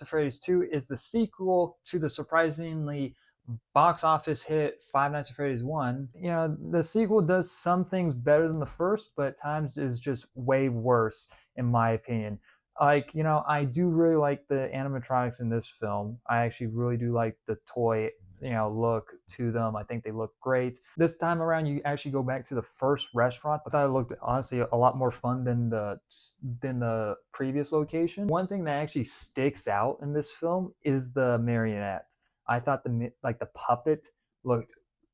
Nights at Freddy's 2 is the sequel to the surprisingly box office hit Five Nights at Freddy's 1. The sequel does some things better than the first, but at times is just way worse, in my opinion. I do really like the animatronics in this film. I actually really do like the toy look to them. I think they look great. This time around, you actually go back to the first restaurant. I thought it looked honestly a lot more fun than the previous location. One thing that actually sticks out in this film is the marionette. I thought the puppet looked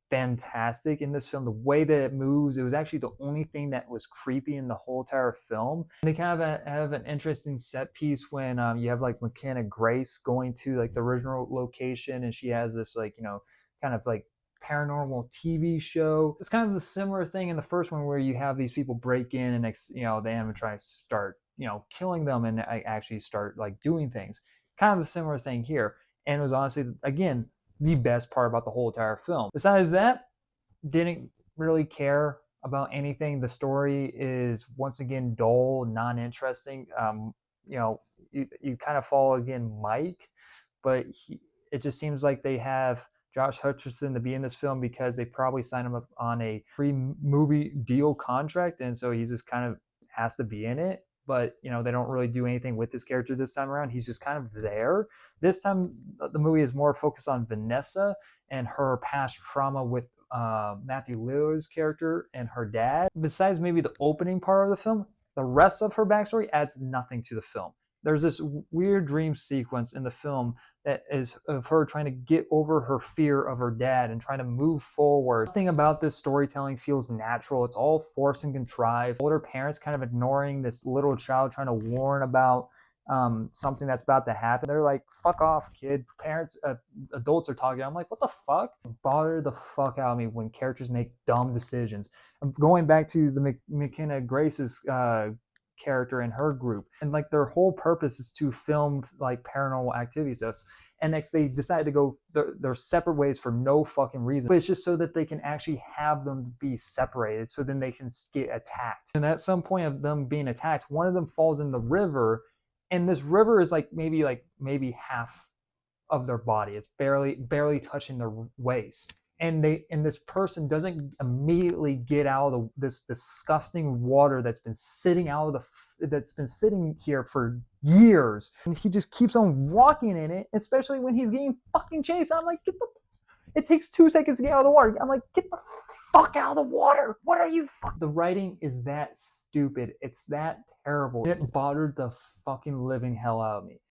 fantastic in this film. The way that it moves, it was actually the only thing that was creepy in the whole entire film. And they kind of have an interesting set piece when you have like McKenna Grace going to like the original location, and she has this kind of like paranormal TV show. It's kind of the similar thing in the first one where you have these people break in and the animatronics start killing them and actually start like doing things. Kind of the similar thing here, and it was honestly again the best part about the whole entire film. Besides that, didn't really care about anything. The story is once again dull, non-interesting. You kind of follow again Mike, but it just seems like they have Josh Hutcherson to be in this film because they probably signed him up on a free movie deal contract, and so he's just kind of has to be in it. But they don't really do anything with this character this time around. He's just kind of there. This time, the movie is more focused on Vanessa and her past trauma with Matthew Lillard's character and her dad. Besides maybe the opening part of the film, the rest of her backstory adds nothing to the film. There's this weird dream sequence in the film that is of her trying to get over her fear of her dad and trying to move forward. Nothing about this storytelling feels natural. It's all forced and contrived. Older parents kind of ignoring this little child trying to warn about something that's about to happen. They're like, fuck off, kid. Parents, adults are talking. I'm like, what the fuck? It bothered the fuck out of me when characters make dumb decisions. I'm going back to the McKenna Grace's character in her group, and like their whole purpose is to film like paranormal activities. And next they decide to go their separate ways for no fucking reason, but it's just so that they can actually have them be separated so then they can get attacked. And at some point of them being attacked, one of them falls in the river, and this river is like maybe half of their body. It's barely touching their waist, and this person doesn't immediately get out of this disgusting water that's been sitting here for years, and he just keeps on walking in it, especially when he's getting fucking chased. I'm like, it takes 2 seconds to get out of the water. I'm like, get the fuck out of the water. What are you The writing is that stupid. It's that terrible. It bothered the fucking living hell out of me.